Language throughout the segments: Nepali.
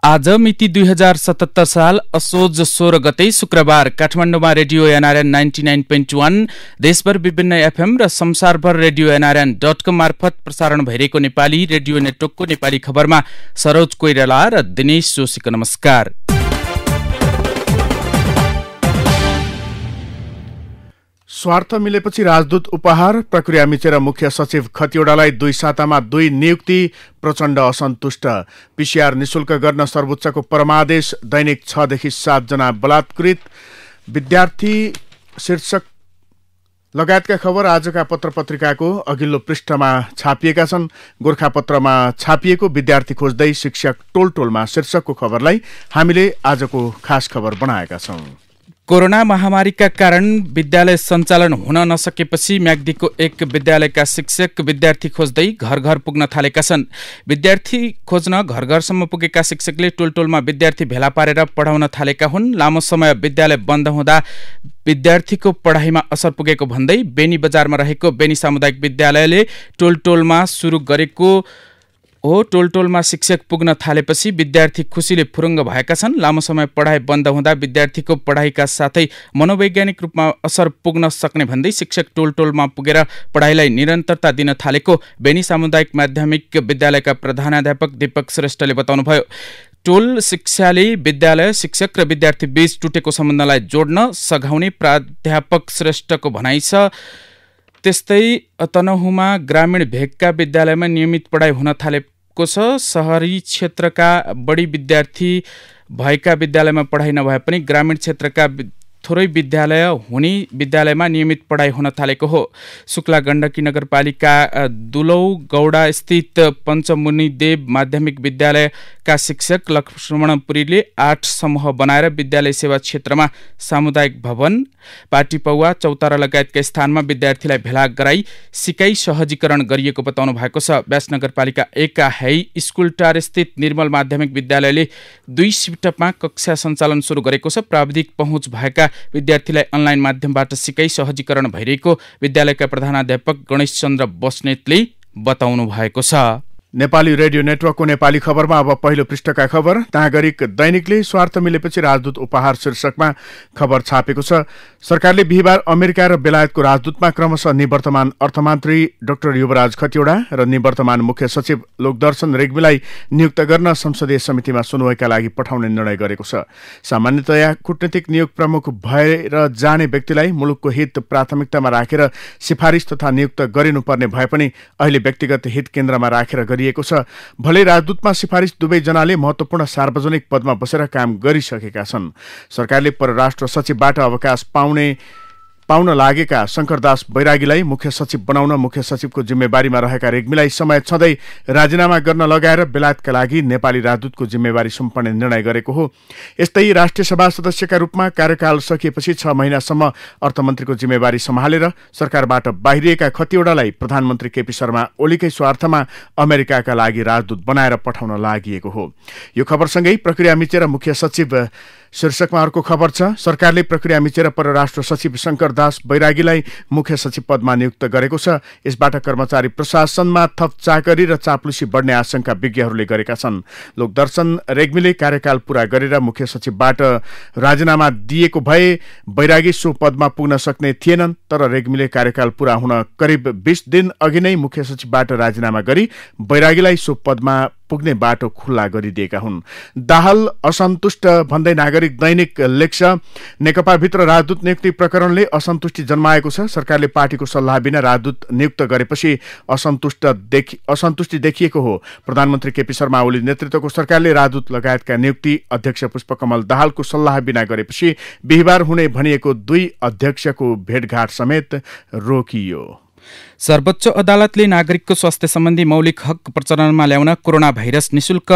आज मिति 2077 साल असोज 16 गते शुक्रबार काठमाडौँमा रेडियो एनआरएन 99.1 देशभर विभिन्न एफएम र संसारभर रेडियो nrn.com मार्फत प्रसारण भइरहेको नेपाली रेडियो नेटवर्कको नेपाली खबरमा सरोज कोइराला र दिनेश जोशीको नमस्कार। स्वार्थ मिलेपछि राजदूत उपहार, प्रक्रिया मिचेर मुख्य सचिव खतिवड़ालाई 2 सातामा 2 नियुक्ति, प्रचण्ड असन्तुष्ट। पीसीआर निशुल्क गर्न सर्वोच्चको परमादेश, दैनिक 6 देखि 7 जना बलात्कृत, विद्यार्थी शीर्षक लगायतका खबर आजका पत्रपत्रिकाको अघिल्लो पृष्ठमा छापिएका छन्। गोरखापत्रमा छापिएको विद्यार्थी खोज्दै शिक्षक टोलटोलमा शीर्षकको खबरलाई हामीले आजको खास खबर बनाएका छौं। कोरोना महामारीका कारण विद्यालय सञ्चालन हुन नसकेपछि म्याग्दीको एक विद्यालयका शिक्षक विद्यार्थी खोज्दै घर घर पुग्न थालेका छन्। विद्यार्थी खोज्न घर घरसम्म पुगेका शिक्षकले टोलटोलमा विद्यार्थी भेला पारेर पढाउन थालेका हुन्। लामो समय विद्यालय बन्द हुँदा विद्यार्थीको पढाइमा असर पुगेको भन्दै बेनी बजारमा रहेको बेनी सामुदायिक विद्यालयले टोलटोलमा सुरु गरेको टोलटोलमा शिक्षक पुग्न थालेपछि विद्यार्थी खुसीले फुरुङ्ग भएका छन्। लामो समय पढाइ बन्द हुँदा विद्यार्थीको पढाइका साथै मनोवैज्ञानिक रूपमा असर पुग्न सक्ने भन्दै शिक्षक टोलटोलमा पुगेर पढाइलाई निरन्तरता दिन थालेको बेनी सामुदायिक माध्यमिक विद्यालयका प्रधानाध्यापक दीपक श्रेष्ठले बताउनुभयो। टोल शिक्षाले विद्यालय, शिक्षक र विद्यार्थी बीच टुटेको सम्बन्धलाई जोड्न सघाउने प्राध्यापक श्रेष्ठको भनाइ छ। त्यस्तै तनहुँमा ग्रामीण भेगका विद्यालयमा नियमित पढाइ हुन थालेको छ। शहरी क्षेत्रका बढी विद्यार्थी भएका विद्यालयमा पढाइ नभए पनि ग्रामीण क्षेत्रका थोरै विद्यालय हुने विद्यालयमा नियमित पढाइ हुन थालेको हो। शुक्ला गण्डकी नगरपालिका दुलौ गौडा स्थित पञ्चमुनि देव माध्यमिक विद्यालयका शिक्षक लक्ष्मण पुरीले 8 समूह बनाएर विद्यालय सेवा क्षेत्रमा सामुदायिक भवन, पाटी पौवा, चौतारा लगायतका स्थानमा विद्यार्थीलाई भेला गराई सिकाइ सहजीकरण गरिएको बताउनु भएको छ। व्यास नगरपालिका 1 का हाई स्कुल टार स्थित निर्मल माध्यमिक विद्यालयले 2 शिफ्टमा कक्षा सञ्चालन सुरु गरेको छ। प्राविधिक पहुँच भएका विद्यार्थीलाई अनलाइन माध्यमबाट सिकाइ सहजीकरण भइरहेको विद्यालयका प्रधानाध्यापक गणेश चन्द्र बस्नेतले बताउनु भएको छ। नेपाली रेडियो नेटवर्कको नेपाली खबरमा अब पहिलो पृष्ठका खबर। नागरिक दैनिकले स्वार्थ मिलेपछि राजदूत उपहार शीर्षकमा खबर छापेको छ। सरकारले बिहिबार अमेरिका र बेलायतको राजदूतमा क्रमशः निवर्तमान अर्थमन्त्री डाक्टर युवराज खतिवड़ा र निवर्तमान मुख्य सचिव लोकदर्शन रेग्मीलाई नियुक्त गर्न संसदीय समितिमा सुनवाईका लागि पठाउने निर्णय गरेको छ। सामान्यतया कूटनीतिक नियोग प्रमुख भएर जाने व्यक्तिलाई मुलुकको हित प्राथमिकतामा राखेर सिफारिस तथा नियुक्त गरिनुपर्ने भए पनि अहिले व्यक्तिगत हित केन्द्रमा राखेर गरिएको छ। भले राजदूतमा सिफारिस दुवै जनाले महत्वपूर्ण सार्वजनिक पदमा बसेर काम गरिसकेका छन्। सरकारले परराष्ट्र सचिवबाट अवकाश पाउन लागेका शंकरदास बैरागीलाई मुख्य सचिव बनाउन मुख्य सचिवको जिम्मेवारीमा रहेका रेग्मीलाई समय छँदै राजीनामा गर्न लगाएर बेलायतका लागि नेपाली राजदूतको जिम्मेवारी सुम्पने निर्णय गरेको हो। यस्तै राष्ट्रिय सभा सदस्यका रूपमा कार्यकाल सकिएपछि 6 महिनासम्म अर्थमन्त्रीको जिम्मेवारी सम्हालेर सरकारबाट बाहिरिएका खतिवड़ालाई प्रधानमन्त्री केपी शर्मा ओलीकै स्वार्थमा अमेरिकाका लागि राजदूत बनाएर पठाउन लागिएको हो। यो खबरसँगै प्रक्रिया मिचेर मुख्य सचिव शीर्षकमा अर्को खबर छ। सरकारले प्रक्रिया मिचेर परराष्ट्र सचिव शंकरदास बैरागीलाई मुख्य सचिव पदमा नियुक्त गरेको छ। यसबाट कर्मचारी प्रशासनमा थप चाकरी र चाप्लुसी बढ्ने आशंका विज्ञहरूले गरेका छन्। लोकदर्शन रेग्मीले कार्यकाल पूरा गरेर मुख्य सचिवबाट राजीनामा दिएको भए बैरागी सो पदमा पुग्न सक्ने थिएनन्, तर रेग्मीले कार्यकाल पूरा हुन करिब 20 दिन अघि नै मुख्य सचिवबाट राजीनामा गरी बैरागीलाई सो पदमा पुग्ने बाटो खुल्ला गरिदिएका हुन्। दाहाल असन्तुष्ट भन्दै नागरिक दैनिक लेख्छ, नेकपाभित्र राजदूत नियुक्ति प्रकरणले असन्तुष्टि जन्माएको छ। सरकारले पार्टीको सल्लाह बिना राजदूत नियुक्त गरेपछि असन्तुष्टि देखिएको हो। प्रधानमन्त्री केपी शर्मा ओली नेतृत्वको सरकारले राजदूत लगायतका नियुक्ति अध्यक्ष पुष्पकमल दाहालको सल्लाह बिना गरेपछि बिहिबार हुने भनिएको 2 अध्यक्षको भेटघाट समेत रोकियो। सर्वोच्च अदालतले नागरिकको स्वास्थ्य सम्बन्धी मौलिक हक प्रचलनमा ल्याउन कोरोना भाइरस निशुल्क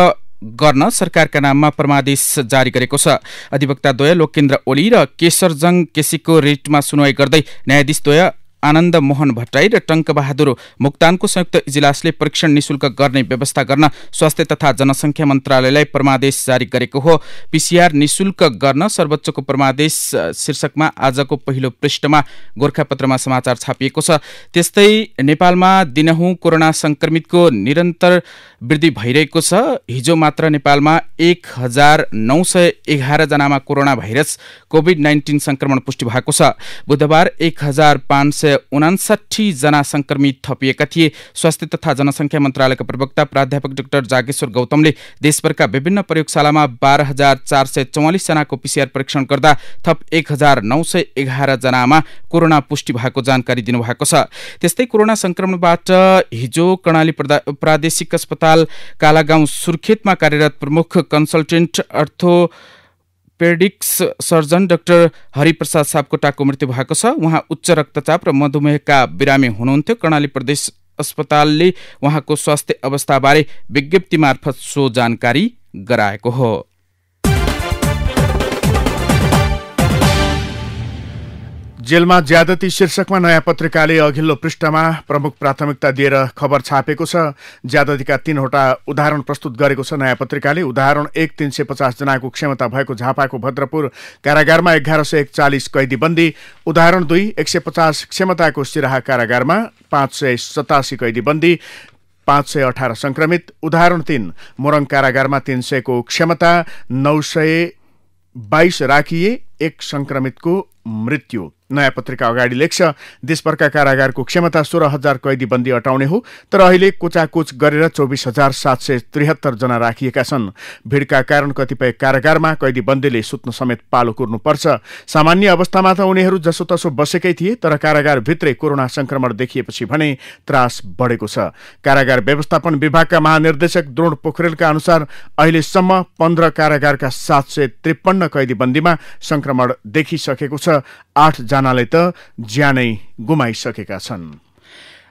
गर्न सरकारका नाममा परमादेश जारी गरेको छ। अधिवक्ता द्वय लोकेन्द्र ओली र केशरजङ केसीको रिटमा सुनवाई गर्दै न्यायाधीश द्वय आनन्द मोहन भट्टराई र टङ्कबहादुर मोक्तानको संयुक्त इजलासले परीक्षण निशुल्क गर्ने व्यवस्था गर्न स्वास्थ्य तथा जनसङ्ख्या मन्त्रालयलाई परमादेश जारी गरेको हो। पीसीआर निशुल्क गर्न सर्वोच्चको परमादेश शीर्षकमा आजको पहिलो पृष्ठमा गोरखापत्रमा समाचार छापिएको छ। त्यस्तै नेपालमा दिनहुँ कोरोना संक्रमितको निरन्तर वृद्धि भइरहेको छ। हिजो मात्र नेपालमा 1911 जनामा कोरोना भाइरस कोभिड-19 संक्रमण पुष्टि भएको छ। बुधबार 1559 जना संक्रमित थपिएका थिए। स्वास्थ्य तथा जनसङ्ख्या मन्त्रालयका प्रवक्ता प्राध्यापक डाक्टर जागेश्वर गौतमले देशभरका विभिन्न प्रयोगशालामा 12,444 जनाको पीसीआर परीक्षण गर्दा थप 1911 जनामा कोरोना पुष्टि भएको जानकारी दिनुभएको छ। त्यस्तै कोरोना संक्रमणबाट हिजो कर्णाली प्रादेशिक अस्पताल कालागाउँ सुर्खेतमा कार्यरत प्रमुख consultant orthopaedics surgeon doctor Hariprasad सापकोटाको मृत्यु भएको छ। उहाँ उच्च रक्तचाप र मधुमेहका बिरामी हुनुहुन्थ्यो। कर्णाली प्रदेश अस्पतालले उहाँको स्वास्थ्य अवस्थाबारे विज्ञप्ति मार्फत सो जानकारी गराएको हो। जेलमा ज्यादती शीर्षकमा नयाँ पत्रिकाले अघिल्लो पृष्ठमा प्रमुख प्राथमिकता दिएर खबर छापेको छ। ज्यादतीका 3वटा उदाहरण प्रस्तुत गरेको छ नयाँ पत्रिकाले। उदाहरण 1, 350 जनाको क्षमता भएको झापाको भद्रपुर कारागारमा 1141 कैदी बन्दी। उदाहरण 2, 150 क्षमताको सिराहा कारागारमा 587 कैदी बन्दी, 518 संक्रमित। उदाहरण 3, मोरङ कारागारमा 300 को क्षमता, 922 राखिए, 1 संक्रमितको मृत्यु। नयाँ पत्रिका अगाडि लेख्छ, देशभरका कारागारको क्षमता 16,000 कैदी बन्दी अटाउने हो, तर अहिले कोचाकोच गरेर 24,773 जना राखिएका छन्। भिडका कारण कतिपय कारागारमा कैदी बन्दीले सुत्न समेत पालो कुर्नुपर्छ। सामान्य अवस्थामा त उनीहरू जसोतसो बसेकै थिए, तर कारागारभित्रै कोरोना संक्रमण देखिएपछि भने त्रास बढेको छ। कारागार व्यवस्थापन विभागका महानिर्देशक द्रोण पोखरेलका अनुसार अहिलेसम्म 15 कारागारका 753 कैदी बन्दीमा संक्रमण देखिसकेको छ। 8 जनाले त ज्यानै गुमाइसकेका छन्।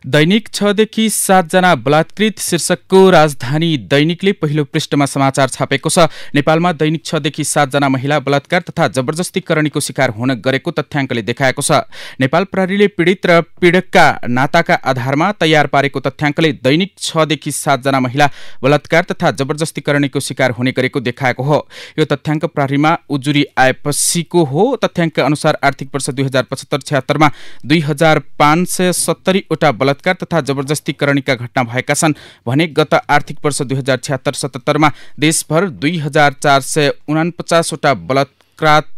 दैनिक 6 देखि 7 जना बलात्कृत शीर्षकको राजधानी दैनिकले पहिलो पृष्ठमा समाचार छापेको छ। नेपालमा दैनिक 6 देखि 7 जना महिला बलात्कार तथा जबरजस्ती करणीको शिकार हुन गरेको तथ्याङ्कले देखाएको छ। नेपाल प्रहरीले पीडित र पीडकका नाताका आधारमा तयार पारेको तथ्याङ्कले दैनिक 6 देखि 7 जना महिला बलात्कार तथा जबरजस्ती करणीको शिकार हुने गरेको देखाएको हो। यो तथ्याङ्क प्रहरीमा उजुरी आएपछिको हो। तथ्याङ्क अनुसार आर्थिक वर्ष 2075-76 मा 2570 वटा बलात्कार तथा जबरजस्ती करणीका घटना भएका छन् भने गत आर्थिक वर्ष 2076-77 मा देशभर 2449 वटा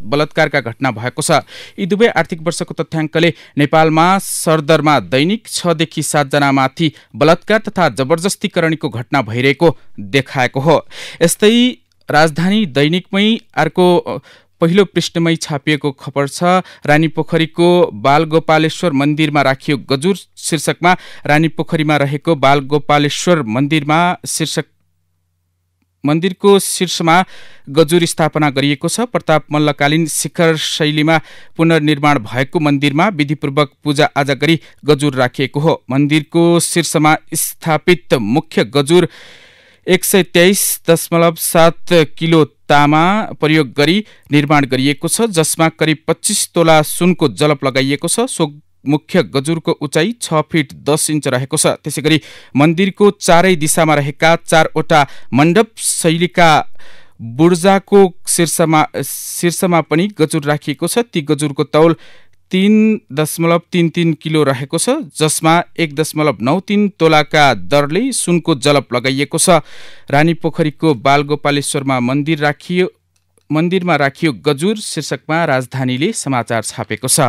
बलात्कारका घटना भएको छ। यी दुवै आर्थिक वर्षको तथ्याङ्कले नेपालमा सरदरमा दैनिक 6 देखि 7 जनामाथि बलात्कार तथा जबरजस्ती करणीको घटना भइरहेको देखाएको हो। यस्तै राजधानी दैनिकमै अर्को पहिलो पृष्ठमै छापिएको खबर छ। रानीपोखरीको बालगोपालेश्वर मन्दिरमा राखियो गजुर शीर्षकमा रानीपोखरीमा रहेको बालगोपालेश्वर मन्दिरको शीर्षमा गजुर स्थापना गरिएको छ। प्रताप मल्लकालीन शिखर शैलीमा पुनर्निर्माण भएको मन्दिरमा विधिपूर्वक पूजा आजा गरी गजुर राखिएको हो। मन्दिरको शीर्षमा स्थापित मुख्य गजुर 123.7 किलो तामा प्रयोग गरी निर्माण गरिएको छ, जसमा करिब 25 तोला सुनको जलप लगाइएको छ। सो मुख्य गजुरको उचाइ 6 फिट 10 इन्च रहेको छ। त्यसैगरी मन्दिरको चारै दिशामा रहेका 4वटा मण्डप शैलीका बुर्जाको शीर्षमा पनि गजुर राखिएको छ। ती गजुरको तौल 3.33 किलो रहेको छ, जसमा 1.93 तोलाका दरले सुनको जलप लगाइएको छ। रानीपोखरीको बालगोपालेश्वरमा मन्दिरमा राखियो गजुर शीर्षकमा राजधानीले समाचार छापेको छ।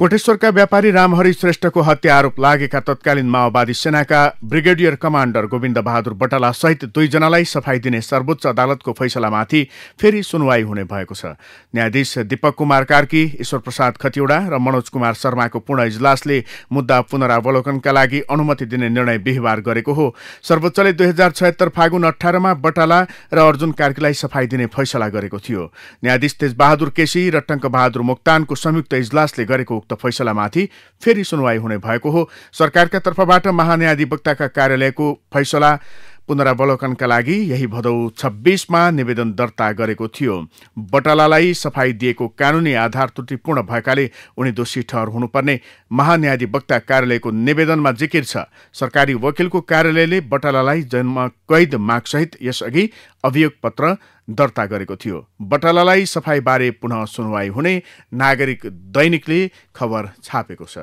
कोटेश्वरका व्यापारी रामहरि श्रेष्ठको हत्या आरोप लागेका तत्कालीन माओवादी सेनाका ब्रिगेडियर कमान्डर गोविन्द बहादुर बटाला सहित 2 जनालाई सफाई दिने सर्वोच्च अदालतको फैसलामाथि फेरि सुनवाई हुने भएको छ। न्यायाधीश दीपक कुमार कार्की, ईश्वर प्रसाद खतिवडा र मनोज कुमार शर्माको पूर्ण इजलासले मुद्दा पुनरावलोकनका लागि अनुमति दिने निर्णय बिहिबार गरेको हो। सर्वोच्चले 2076 फागुन 18 मा बटाला र अर्जुन कार्कीलाई सफाई दिने फैसला गरेको थियो। न्यायाधीश तेजबहादुर केसी र टङ्कबहादुर मोक्तानको संयुक्त इजलासले गरेको उक्त फैसलामाथि फेरि सुनवाई हुने भएको हो। सरकारका तर्फबाट महान्यायाधिवक्ताका कार्यालयको फैसला पुनरावलोकनका लागि यही भदौ 26मा निवेदन दर्ता गरेको थियो। बटालालाई सफाई दिएको कानुनी आधार त्रुटिपूर्ण भएकाले उनी दोषी ठहर हुनुपर्ने महान्यायाधिवक्ता कार्यालयको निवेदनमा जिकिर छ। सरकारी वकिलको कार्यालयले बटालालाई जन्म कैद मागसहित यसअघि अभियोग पत्र दर्ता गरेको थियो। बटालालाई सफाईबारे पुनः सुनवाई हुने नागरिक दैनिकले खबर छापेको छ।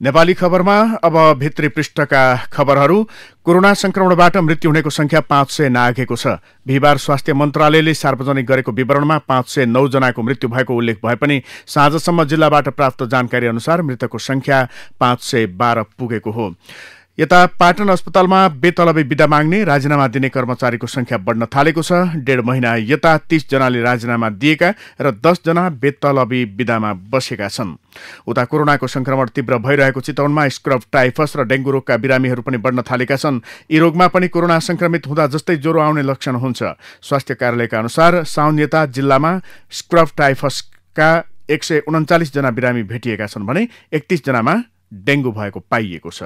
नेपाली खबरमा अब भित्री पृष्ठका खबरहरू। कोरोना संक्रमणबाट मृत्यु हुनेको संख्या 500 नाघेको छ। बिहिबार स्वास्थ्य मन्त्रालयले सार्वजनिक गरेको विवरणमा 509 जनाको मृत्यु भएको उल्लेख भए पनि साँझसम्म जिल्लाबाट प्राप्त जानकारी अनुसार मृतकको संख्या 512 पुगेको हो। यता पाटन अस्पतालमा बेतलबी बिदा माग्ने राजीनामा दिने कर्मचारीको संख्या बढ्न थालेको छ। 1.5 महिना यता 30 जनाले राजीनामा दिएका र 10 जना बेतलबी बिदामा बसेका छन्। उता कोरोनाको संक्रमण तीव्र भइरहेको चितवनमा स्क्रब टाइफस र डेंगू रोगका बिरामीहरू पनि बढ्न थालेका छन्। यी रोगमा पनि कोरोना संक्रमित हुँदा जस्तै ज्वरो आउने लक्षण हुन्छ। स्वास्थ्य कार्यालयका अनुसार साउन यता जिल्लामा स्क्रब टाइफसका 139 जना बिरामी भेटिएका छन् भने 31 जनामा डेंगू भएको पाइएको छ।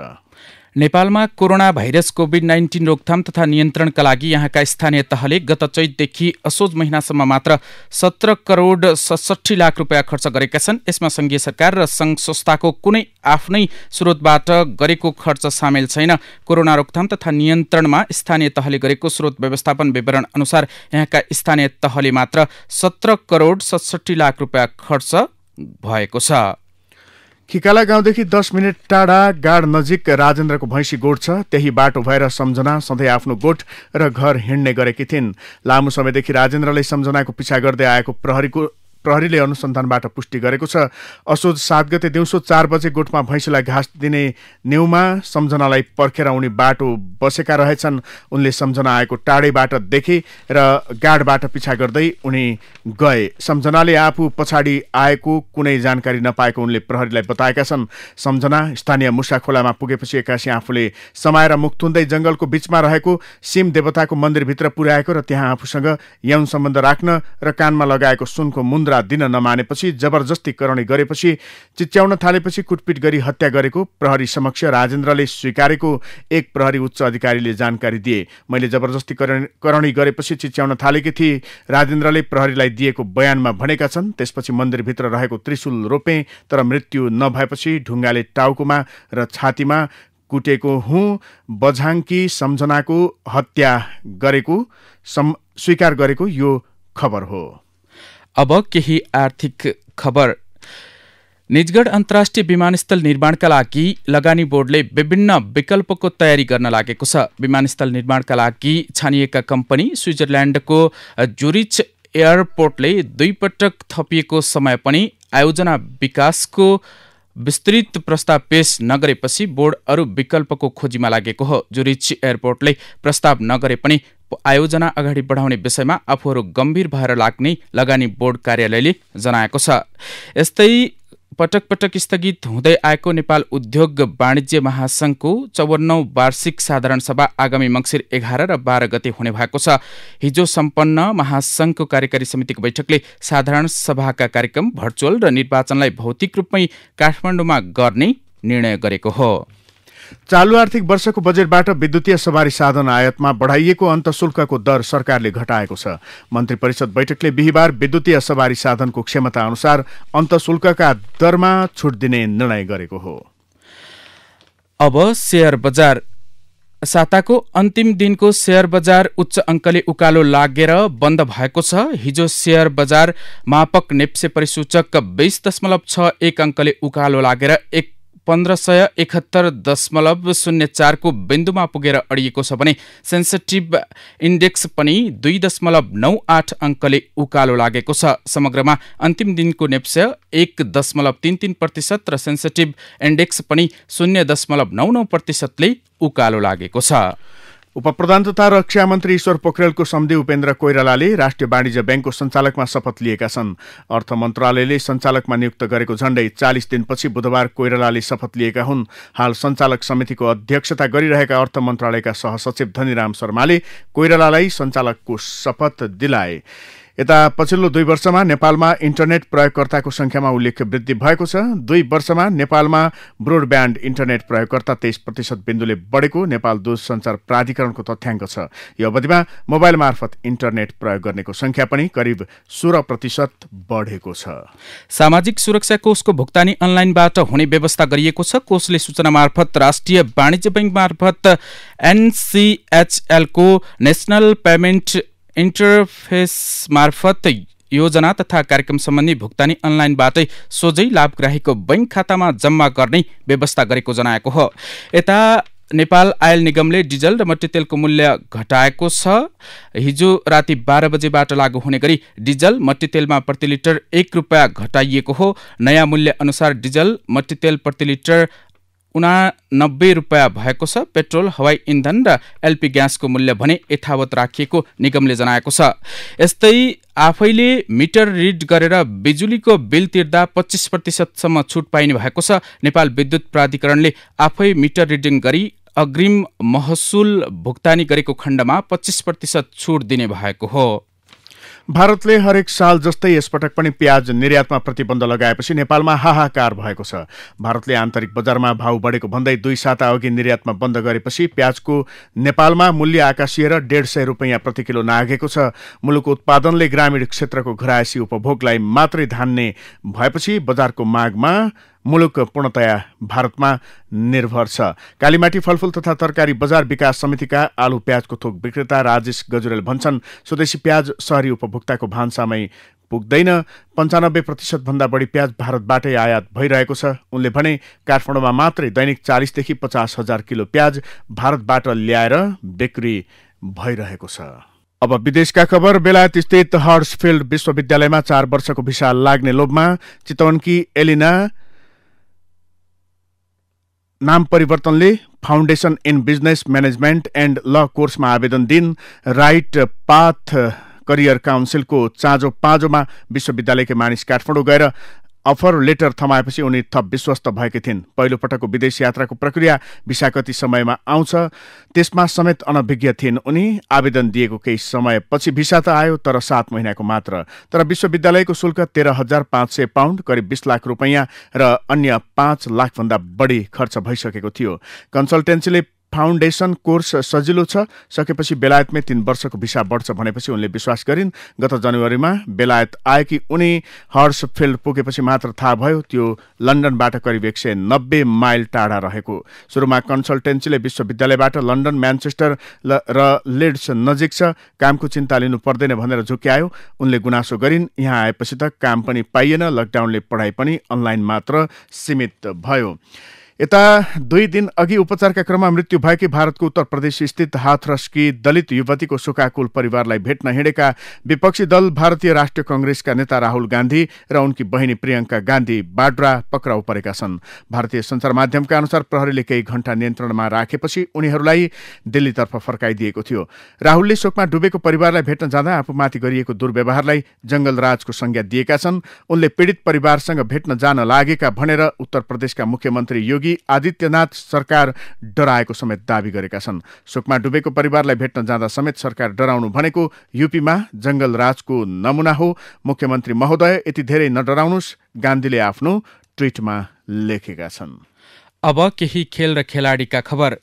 नेपालमा कोरोना भाइरस कोभिड-19 रोकथाम तथा नियन्त्रणका लागि यहाँका स्थानीय तहले गत चैतदेखि असोज महिनासम्म मात्र 17 करोड 67 लाख रुपियाँ खर्च गरेका छन्। यसमा संघीय सरकार र संघ संस्थाको कुनै आफ्नै स्रोतबाट गरेको खर्च सामेल छैन। कोरोना रोकथाम तथा नियन्त्रणमा स्थानीय तहले गरेको स्रोत व्यवस्थापन विवरण अनुसार यहाँका स्थानीय तहले मात्र 17 करोड 67 लाख रुपियाँ खर्च भएको छ। खिकाला गाउँदेखि 10 मिनट टाढा गाड नजिक राजेन्द्रको भैँसी गोठ छ। त्यही बाटो भएर सम्झना सधैँ आफ्नो गोठ र घर हिँड्ने गरेकी थिइन्। लामो समयदेखि राजेन्द्रले सम्झनाको पिछा गर्दै आएको प्रहरीले अनुसन्धानबाट पुष्टि गरेको छ। असोज 7 गते दिउँसो 4 बजे गोठमा भैँसीलाई घाँस दिने नेउमा सम्झनालाई पर्खेर उनी बाटो बसेका रहेछन्। उनले सम्झना आएको टाढैबाट देखे र गाडबाट पिछा गर्दै उनी गए। सम्झनाले आफू पछाडि आएको कुनै जानकारी नपाएको उनले प्रहरीलाई बताएका छन्। सम्झना स्थानीय मुसा खोलामा पुगेपछि एक्कासी आफूले समाएर मुख थुन्दै जंगलको बीचमा रहेको सिम देवताको मन्दिरभित्र पुर्याएको र त्यहाँ आफूसँग यौन सम्बन्ध राख्न र कानमा लगाएको सुनको मुन्द्रा दिन नमानेपछि जबरजस्ती करणी गरेपछि चिच्याउन थालेपछि कुटपिट गरी हत्या गरेको प्रहरी समक्ष राजेन्द्रले स्वीकारेको एक प्रहरी उच्च अधिकारीले जानकारी दिए। मैले जबरजस्ती करणी गरेपछि चिच्याउन थालेकी थिए, राजेन्द्रले प्रहरीलाई दिएको बयानमा भनेका छन्। त्यसपछि मन्दिरभित्र रहेको त्रिशूल रोपे तर मृत्यु नभएपछि ढुङ्गाले टाउकोमा र छातीमा कुटेको हुँ। बझाङ्की सम्झनाको हत्या गरेको स्वीकार गरेको यो खबर हो। अब केही आर्थिक खबर। निजगढ अन्तर्राष्ट्रिय विमानस्थल निर्माणका लागि लगानी बोर्डले विभिन्न विकल्पको तयारी गर्न लागेको छ। विमानस्थल निर्माणका लागि छानिएका कम्पनी स्विजरल्याण्डको जुरिच एयरपोर्टले 2 पटक थपिएको समय पनि आयोजना विकासको विस्तृत प्रस्ताव पेश नगरेपछि बोर्ड अरू विकल्पको खोजीमा लागेको हो। जुरिच एयरपोर्टले प्रस्ताव नगरे पनि आयोजना अगाडि बढाउने विषयमा आफूहरू गम्भीर भएर लाग्ने लगानी बोर्ड कार्यालयले जनाएको छ। यस्तै पटक पटक स्थगित हुँदै आएको नेपाल उद्योग वाणिज्य महासंघको 54औं वार्षिक साधारण सभा आगामी मङ्सिर 11 र 12 गते हुने भएको छ। हिजो सम्पन्न महासंघको कार्यकारी समितिको बैठकले साधारण सभाका कार्यक्रम भर्चुअल र निर्वाचनलाई भौतिक रूपमै काठमाडौँमा गर्ने निर्णय गरेको हो। चालू आर्थिक वर्षको बजेटबाट विद्युतीय सवारी साधन आयातमा बढाइएको अन्तशुल्कको दर सरकारले घटाएको छ। मन्त्री परिषद बैठकले बिहिबार विद्युतीय सवारी साधनको क्षमता अनुसार अन्तशुल्कका दरमा छुट दिने निर्णय गरेको हो। अब शेयर बजार। साताको अन्तिम दिनको शेयर बजार उच्च अंकले उकालो लागेर बन्द भएको छ। हिजो शेयर बजार मापक नेप्से परिसूचक 20.61 अंकले उकालो लागेर 1571.04 को बिन्दुमा पुगेर अडिएको छ भने सेन्सिटिभ इन्डेक्स पनि 2.98 अंकले उकालो लागेको छ। समग्रमा अन्तिम दिनको नेप्से 1.33% र सेन्सिटिभ इन्डेक्स पनि 0.99% ले उकालो लागेको छ। उपप्रधान तथा रक्षा मन्त्री ईश्वर पोखरेलको सम्धी उपेन्द्र कोइरालाले राष्ट्रिय वाणिज्य ब्याङ्कको सञ्चालकमा शपथ लिएका छन्। अर्थ मन्त्रालयले सञ्चालकमा नियुक्त गरेको झण्डै 40 दिनपछि बुधबार कोइरालाले शपथ लिएका हुन्। हाल सञ्चालक समितिको अध्यक्षता गरिरहेका अर्थ मन्त्रालयका सहसचिव धनीराम शर्माले कोइरालालाई सञ्चालकको शपथ दिलाए। यता पछिल्लो 2 वर्षमा नेपालमा इन्टरनेट प्रयोगकर्ताको संख्यामा उल्लेख्य वृद्धि भएको छ। 2 वर्षमा नेपालमा ब्रोडब्यान्ड इन्टरनेट प्रयोगकर्ता 23% बिन्दुले बढेको नेपाल दूरसञ्चार प्राधिकरणको तथ्याङ्क छ। यो अवधिमा मोबाइल मार्फत इन्टरनेट प्रयोग गर्नेको संख्या पनि करिब 16% बढेको छ। सामाजिक सुरक्षा कोषको भुक्तानी अनलाइनबाट हुने व्यवस्था गरिएको छ। कोषले सूचना मार्फत राष्ट्रिय वाणिज्य बैंक मार्फत NCHL को नेशनल पेमेन्ट इन्टरफेस मार्फत योजना तथा कार्यक्रम सम्बन्धी भुक्तानी अनलाइनबाटै सोझै लाभग्राहीको बैंक खातामा जम्मा गर्ने व्यवस्था गरेको जनाएको हो। यता नेपाल आयल निगमले डिजल र मट्टीतेलको मूल्य घटाएको छ। हिजो राति 12 बजेबाट लागू हुने गरी डिजल मट्टीतेलमा प्रति लिटर 1 रुपियाँ घटाइएको हो। नयाँ मूल्य अनुसार डिजल मट्टीतेल प्रति लिटर 89 रुपियाँ भएको छ। पेट्रोल, हवाई इन्धन र एलपी ग्यासको मूल्य भने यथावत राखिएको निगमले जनाएको छ। यस्तै आफैले मिटर रिड गरेर बिजुलीको बिल तिर्दा 25% सम्म छुट पाइने भएको छ। नेपाल विद्युत प्राधिकरणले आफै मिटर रिडिङ गरी अग्रिम महसुल भुक्तानी गरेको खण्डमा 25% छुट दिने भएको हो। भारतले हरेक साल जस्तै यसपटक पनि प्याज निर्यातमा प्रतिबन्ध लगाएपछि नेपालमा हाहाकार भएको छ। भारतले आन्तरिक बजारमा भाउ बढेको भन्दै 2 साता अघि निर्यातमा बन्द गरेपछि प्याजको नेपालमा मूल्य आकाशिएर 150 रुपियाँ प्रति किलो नाघेको छ। मुलुकको उत्पादनले ग्रामीण क्षेत्रको घरायसी उपभोगलाई मात्रै धान्ने भएपछि बजारको मागमा मुलुक पूर्णतया भारतमा निर्भर छ। कालीमाटी फलफूल तथा तरकारी बजार विकास समितिका आलु प्याजको थोक विक्रेता राजेश गजुरेल भन्छन्, स्वदेशी प्याज शहरी उपभोक्ताको भान्सामै पुग्दैन। 95% भन्दा बढी प्याज भारतबाटै आयात भइरहेको छ। उनले भने काठमाडौँमा मात्रै दैनिक 40 देखि 50 हजार किलो प्याज भारतबाट ल्याएर बिक्री भइरहेको छ। अब विदेशका खबर। बेलायत स्थित हर्ट्सफिल्ड विश्वविद्यालयमा 4 वर्षको भिसा लाग्ने लोभमा चितवनकी एलिना नाम परिवर्तनले foundation in business management and ल कोर्समा आवेदन दिन राइट पाथ करियर काउन्सिलको चाँजो पाँजोमा विश्वविद्यालयकै मानिस काठमाडौँ गएर अफर लेटर थमाएपछि उनी थप विश्वस्त भएकी थिइन्। पहिलो पटकको विदेश यात्राको प्रक्रिया भिसा कति समयमा आउँछ त्यसमा समेत अनभिज्ञ थिइन् उनी। आवेदन दिएको केही समयपछि भिसा त आयो, तर 7 महिनाको मात्र। तर विश्वविद्यालयको शुल्क 13,500 पाउन्ड करिब 20 लाख रुपैयाँ र अन्य 5 लाखभन्दा बढी खर्च भइसकेको थियो। कन्सल्टेन्सीले फाउन्डेसन कोर्स सजिलो छ, सकेपछि बेलायतमै 3 वर्षको भिसा बढ्छ भनेपछि उनले विश्वास गरिन्। गत जनवरीमा बेलायत आएकी उनी हर्ट्सफिल्ड पुगेपछि मात्र थाहा भयो त्यो लन्डनबाट करिब 190 माइल टाढा रहेको। सुरुमा कन्सल्टेन्सीले विश्वविद्यालयबाट लन्डन, म्यानचेस्टर र लिड्स नजिक छ, कामको चिन्ता लिनु पर्दैन भनेर झुक्क्यायो। उनले गुनासो गरिन्, यहाँ आएपछि त काम पनि पाइएन, लकडाउनले पढाइ पनि अनलाइन मात्र सीमित भयो। यता 2 दिन अघि उपचारका क्रममा मृत्यु भएकी भारतको उत्तर प्रदेश स्थित हाथरसकी दलित युवतीको शोकाकुल परिवारलाई भेट्न हिँडेका विपक्षी दल भारतीय राष्ट्रिय कांग्रेसका नेता राहुल गान्धी र उनकी बहिनी प्रियंका गान्धी बाड्रा पक्राउ परेका छन्। भारतीय सञ्चार माध्यमका अनुसार प्रहरीले केही घण्टा नियन्त्रणमा राखेपछि उनीहरूलाई दिल्लीतर्फ फर्काइदिएको थियो। राहुलले शोकमा डुबेको परिवारलाई भेट्न जाँदा आफूमाथि गरिएको दुर्व्यवहारलाई जंगलराजको संज्ञा दिएका छन्। उनले पीडित परिवारसँग भेट्न जान लागेका भनेर उत्तर प्रदेशका मुख्यमन्त्री योगी आदित्यनाथ सरकार डराएको समेत दावी गरेका छन्। शोकमा डुबेको परिवारलाई भेट्न जाँदा समेत सरकार डराउनु भनेको यूपीमा जंगलराजको नमुना हो। मुख्यमन्त्री महोदय, यति धेरै नडराउनुस्, गान्धीले आफ्नो ट्विटमा लेखेका छन्। अब केही खेल र खेलाडीका खबर।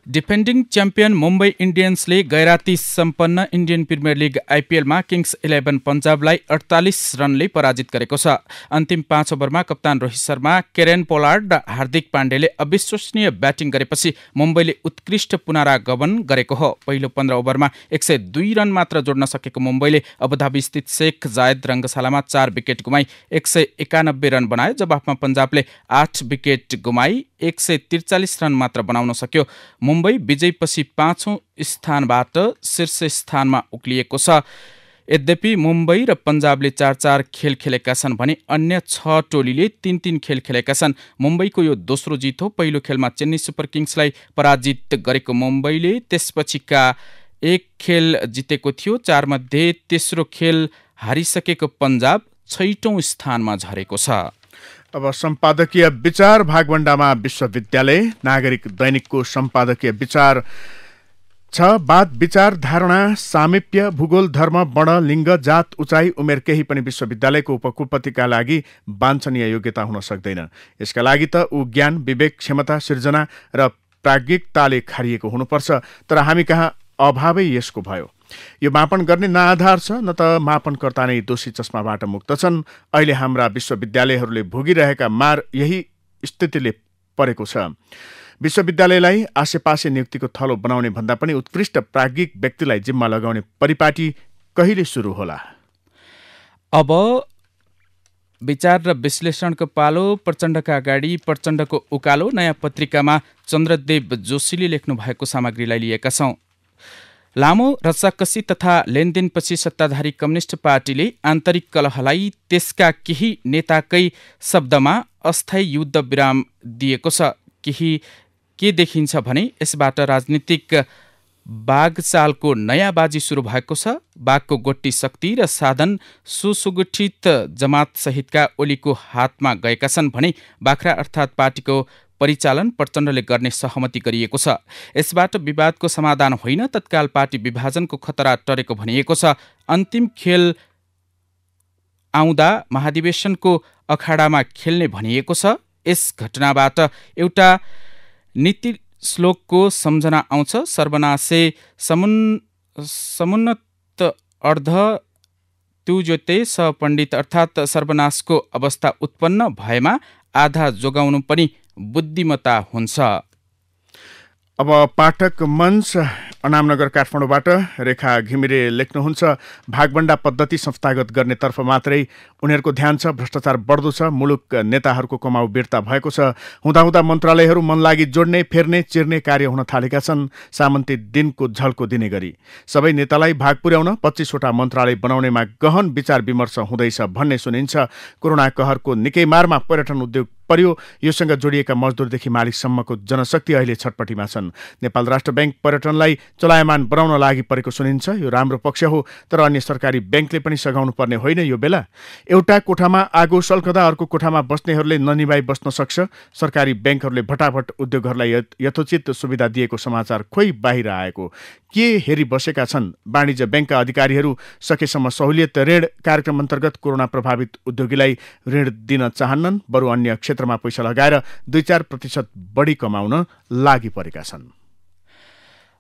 डिफेन्डिङ च्याम्पियन मुम्बई इन्डियन्सले गैराती सम्पन्न इन्डियन प्रिमियर लिग आइपिएलमा किङ्स 11 पन्जाबलाई 48 रनले पराजित गरेको छ। अन्तिम 5 ओभरमा कप्तान रोहित शर्मा, केरेन पोलार्ड र हार्दिक पाण्डेले अविश्वसनीय ब्याटिङ गरेपछि मुम्बईले उत्कृष्ट पुनरागमन गरेको हो। पहिलो 15 ओभरमा 102 रन मात्र जोड्न सकेको मुम्बईले अबुधाबी स्थित शेख जायद रङ्गशालामा 4 विकेट गुमाई 191 रन बनायो। जवाफमा पन्जाबले 8 विकेट गुमाई 143 रन मात्र बनाउन सक्यो। मुम्बई विजयपछि 5औं स्थानबाट शीर्ष स्थानमा उक्लिएको छ। यद्यपि मुम्बई र पन्जाबले 4-4 खेल खेलेका छन् भने अन्य 6 टोलीले 3-3 खेल खेलेका छन्। मुम्बईको यो दोस्रो जित हो। पहिलो खेलमा चेन्नई सुपर किङ्सलाई पराजित गरेको मुम्बईले त्यसपछिका 1 खेल जितेको थियो। 4 मध्ये तेस्रो खेल हारिसकेको पन्जाब 6औं स्थानमा झरेको छ। अब सम्पादकीय विचार भागवण्डामा विश्वविद्यालय नागरिक दैनिकको सम्पादकीय विचार 6. वाद विचार धारणा सामिप्य भूगोल धर्म वर्ण लिङ्ग जात उचाइ उमेर केही पनि विश्वविद्यालयको उपकुलपतिका लागि वाञ्छनीय योग्यता हुन सक्दैन। यसका लागि त ऊ ज्ञान विवेक क्षमता सिर्जना र प्राज्ञिकताले खारिएको हुनुपर्छ। तर हामी कहाँ अभावै यसको भयो। यो मापन गर्ने न आधार छ न त मापनकर्ता नै दोषी चस्माबाट मुक्त छन्। अहिले हाम्रा विश्वविद्यालयहरूले भोगिरहेका मार यही स्थितिले परेको छ। विश्वविद्यालयलाई आसेपासे नियुक्तिको थलो बनाउने भन्दा पनि उत्कृष्ट प्राज्ञिक व्यक्तिलाई जिम्मा लगाउने परिपाटी कहिले सुरु होला? अब विचार र विश्लेषणको पालो प्रचण्डका अगाडि प्रचण्डको उकालो नयाँ पत्रिकामा चन्द्रदेव जोशीले लेख्नु भएको सामग्रीलाई लिएका छौं। लामो रस्साकसी तथा लेनदेनपछि सत्ताधारी कम्युनिस्ट पार्टीले आन्तरिक कलहलाई त्यसका केही नेताकै शब्दमा अस्थायी युद्ध विराम दिएको छ। के देखिन्छ भने यसबाट राजनीतिक बागचालको नयाँ बाजी सुरु भएको छ। बाघको गोटी शक्ति र साधन सुसुगठित जमात सहितका ओलीको हातमा गएका छन् भने बाख्रा अर्थात् पार्टीको परिचालन प्रचण्डले गर्ने सहमति गरिएको छ। यसबाट विवादको समाधान होइन, तत्काल पार्टी विभाजनको खतरा टरेको भनिएको छ। अन्तिम खेल आउँदा महाधिवेशनको अखाडामा खेल्ने भनिएको छ। यस घटनाबाट एउटा नीति श्लोकको सम्झना आउँछ। सर्वनाशे समुन्नत अर्ध त्युज्योते स पण्डित, अर्थात् सर्वनाशको अवस्था उत्पन्न भएमा आधा जोगाउनु पनि बुद्धिमत्ता हुन्छ। अब पाठक मञ्च अनामनगर काठमाडौँबाट रेखा घिमिरे लेख्नुहुन्छ, भागबण्डा पद्धति संस्थागत गर्नेतर्फ मात्रै उनीहरूको ध्यान छ। भ्रष्टाचार बढ्दो छ। मुलुक नेताहरूको कमाउ बिर्ता भएको छ। हुँदाहुँदा मन्त्रालयहरू मन लागि जोड्ने फेर्ने चिर्ने कार्य हुन थालेका छन्। सामन्ती दिनको झल्को दिने गरी सबै नेतालाई भाग पुर्याउन 25 वटा मन्त्रालय बनाउनेमा गहन विचार विमर्श हुँदैछ भन्ने सुनिन्छ। कोरोना कहरको निकै मारमा पर्यटन उद्योग पर्यो। योसँग जोडिएका मजदुरदेखि मालिकसम्मको जनशक्ति अहिले छटपटीमा छन्। नेपाल राष्ट्र ब्याङ्क पर्यटनलाई चलायमान बनाउन लागि परेको सुनिन्छ। यो राम्रो पक्ष हो, तर अन्य सरकारी ब्याङ्कले पनि सघाउनु पर्ने होइन यो बेला। एउटा कोठामा आगो सल्कदा अर्को कोठामा बस्नेहरूले ननिभाइ बस्न सक्छ। सरकारी ब्याङ्कहरूले भटाभट उद्योगहरूलाई यथोचित सुविधा दिएको समाचार खोइ बाहिर आएको के हेरी बसेका छन्? वाणिज्य ब्याङ्कका अधिकारीहरू सकेसम्म सहुलियत ऋण कार्यक्रम अन्तर्गत कोरोना प्रभावित उद्योगीलाई ऋण दिन चाहन्नन्, बरु अन्य क्षेत्रमा पैसा लगाएर 2-4% बढी कमाउन लागि परेका छन्।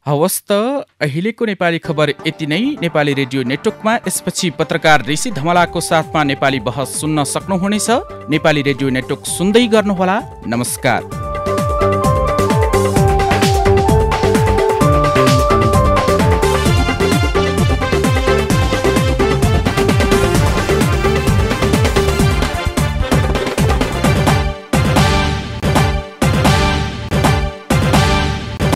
हवस् त अहिलेको नेपाली खबर यति नै। नेपाली रेडियो नेटवर्कमा यसपछि पत्रकार ऋषि धमलाको साथमा नेपाली बहस सुन्न सक्नुहुनेछ। नेपाली रेडियो नेटवर्क सुन्दै गर्नुहोला। नमस्कार।